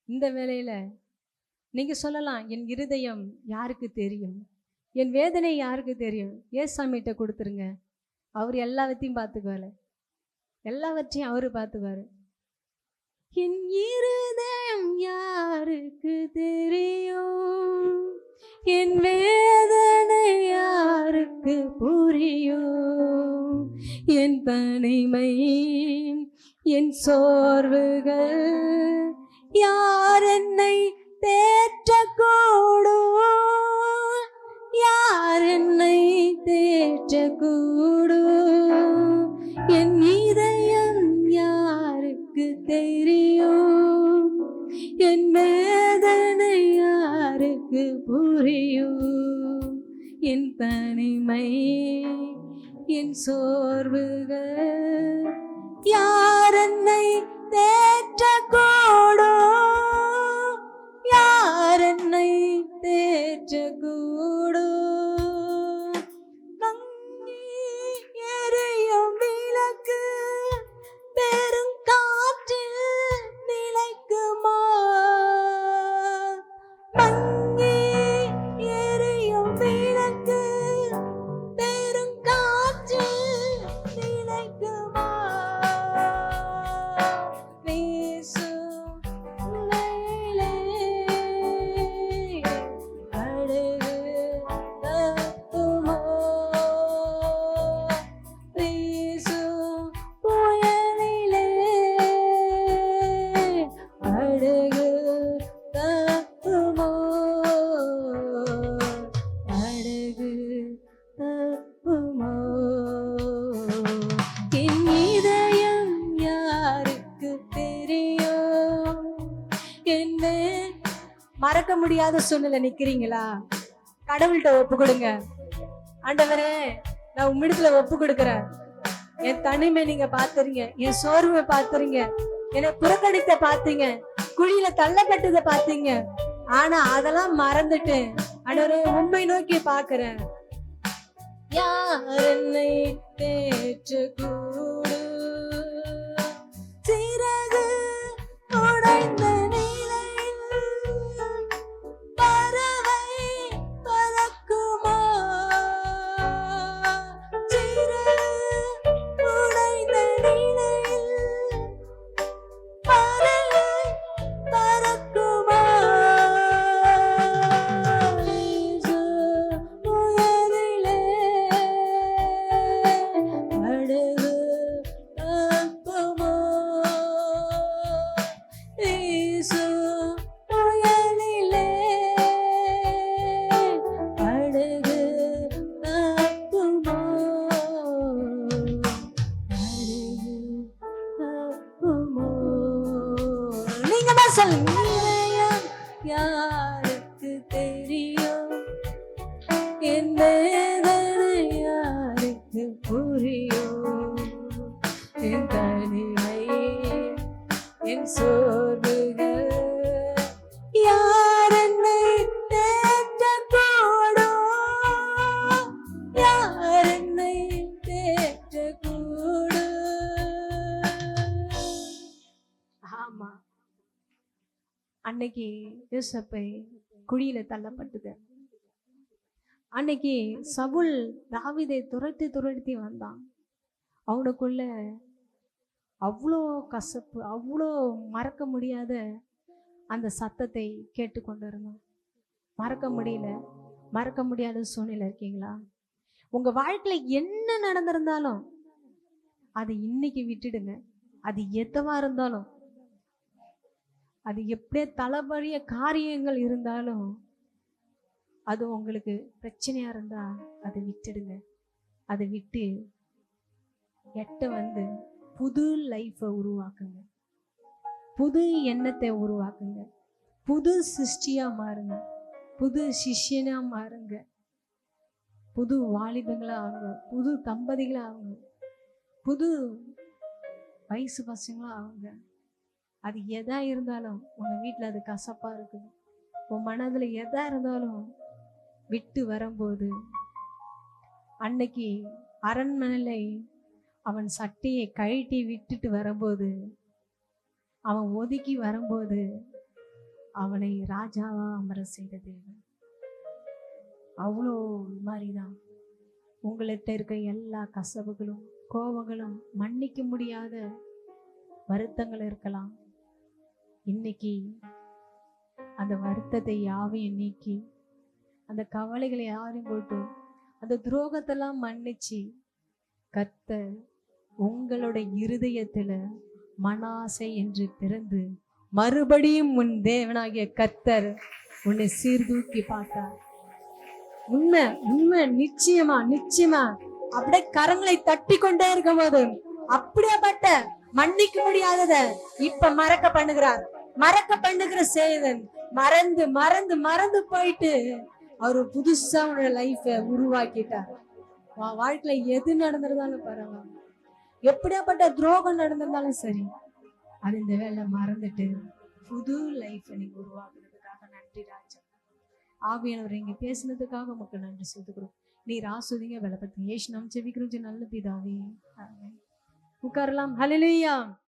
இந்த வேளையில நீங்க சொல்லலாம், என் இருதயம் யாருக்கு தெரியும், என் வேதனை யாருக்கு தெரியும்? ஏசாமிகிட்ட கொடுத்துருங்க. அவர் எல்லாவற்றையும் பார்த்துக்குவாரு. எல்லாவற்றையும் அவரு பார்த்துக்குவாரு. என் இருதயம் யாருக்கு தெரியும், என் வேதனை யாருக்கு புரியும், என் தனிமை என் சோர்வுகள் யார் என்னை தேற்றக்கூடும், யார் என்னை தேற்றக்கூடும், என் இதயம் யாருக்கு தெரியும், என் வேதனை யாருக்கு புரியும், என் தனிமை என் சோர்வுகள் யார் என்னை தேற்றக்கூடும், யார் என்னை தேற்றக்கூடும். மங்கி எரியும் விளக்கு பெருங்காற்றில் நிலைக்குமா, மங்கி எரியும் விளக்கு பெருங்காற்றில் நிலைக்குமா, வீசும் நிழலே படகு தப்புமோ, வீசும் புயலிலே படகு தப்புமோ, படகு தப்புமோ. என் இதயம் யாருக்கு தெரியும், என்ன மறக்க முடியாத சூழ்நிலை நிக்கிறீங்களா? கடவுள்கிட்ட ஒப்பு கொடுங்க. ஆண்டவரே, நான் உம்மிடத்துல ஒப்பு கொடுக்கிறேன். என் தனிமை நீங்க பாத்துறீங்க, என் சோர்வை பாத்துறீங்க, என்னை புறக்கணித்த பாத்தீங்க, குழியில தள்ளப்பட்டதை பாத்தீங்க. ஆனா அதெல்லாம் மறந்துட்டு ஆண்டவரே உம்மை நோக்கி பாக்குறேன். யார் என்னை தேற்றக்கூடும், சிறகு உடைந்த நிலையில் பறவை பறக்குமா, சிறகு உடைந்த நிலையில் பறவை பறக்குமா, புயலிலே படகு தப்புமோ, வீசும் புயலிலே படகு தப்புமோ, படகு தப்புமோ. நீங்க தான் சொல்லுங்க. இதயம் யாருக்கு தெரியும், என் வேதனை யாருக்கு புரியும், என் தனிமை என் சோர்வுகள் யார் என்னை தேற்றக்கூடும், யார் என்னை தேற்றக்கூடும். ஆமா, அன்னைக்கு யோசேப்பை குழியில தள்ளப்பட்டது. அன்னைக்கு சவுல் தாவீதை துரத்தி துரத்தி வந்தான். அவனுக்குள்ள அவ்வளோ கசப்பு, அவ்வளோ மறக்க முடியாத அந்த சத்தத்தை கேட்டுக்கொண்டு இருந்தான். மறக்க முடியல, மறக்க முடியாத சூழ்நிலை இருக்கீங்களா? உங்க வாழ்க்கையில என்ன நடந்திருந்தாலும் அதை இன்னைக்கு விட்டுடுங்க. அது எதுவா இருந்தாலும், அது எப்படியே தலைவலிய காரியங்கள் இருந்தாலும், அது உங்களுக்கு பிரச்சனையா இருந்தா அதை விட்டுடுங்க. அதை விட்டு எட்ட வந்து புது லைஃபை உருவாக்குங்க, புது எண்ணத்தை உருவாக்குங்க, புது சிருஷ்டியா மாறுங்க, புது சிஷ்யனா மாறுங்க, புது வாலிபங்களா ஆகுங்க, புது தம்பதிகளா ஆகுங்க, புது வயசு பசங்களா ஆகுங்க. அது எதா இருந்தாலும், உங்க வீட்டுல அது கசப்பா இருக்குது, உன் மனதுல எதா இருந்தாலும் விட்டு வரும்போது, அன்னைக்கு அரண்மனையில அவன் சட்டையை கழட்டி விட்டுட்டு வரும்போது, அவன் ஒதுக்கி வரும்போது அவனை ராஜாவா அமர செய்த தேவன். அவ்வளோ மாதிரிதான் உங்கள்கிட்ட இருக்க எல்லா கசவுகளும் கோபங்களும் மன்னிக்க முடியாத வருத்தங்கள் இருக்கலாம். இன்னைக்கு அந்த வருத்தத்தை யாவையும் நீக்கி அந்த கவலைகளை யாரையும் போட்டு அந்த துரோகத்தெல்லாம் மன்னிச்சு கர்த்தர் உங்களோட இருதயத்துல மனாசை என்று பிறந்து மறுபடியும் உன் தேவனாகிய கர்த்தர் உன்னை சீர்தூக்கி பார்த்தார். உண்மை உண்மை, நிச்சயமா நிச்சயமா. அப்படியே கரங்களை தட்டி கொண்டே இருக்கும் போது அப்படியேப்பட்ட மன்னிக்க முடியாதத இப்ப மறக்க பண்ணுகிறார். மறக்க பண்ணுகிற சேதன் மறந்து மறந்து மறந்து போயிட்டு அவரு புதுசா உன்னோட லைஃப உருவாக்கிட்டார். வாழ்க்கையில எது நடந்திருந்தாலும் பரவாயில்ல, எப்படியாப்பட்ட துரோகம் நடந்திருந்தாலும் சரி, அது இந்த வேலை மறந்துட்டு புது லைஃப் நீங்க உருவாக்குறதுக்காக நன்றி ராஜா. ஆவியானவர் இங்க பேசினதுக்காக உங்களுக்கு நன்றி சொல்லுகிறோம். நீர் ஆஸ்வதிங்க பலப்படுத்தி ஏசு நாம் ஜெபிக்கிறோம் நல்ல பிதாவே. உட்காரலாம். ஹல்லேலூயா.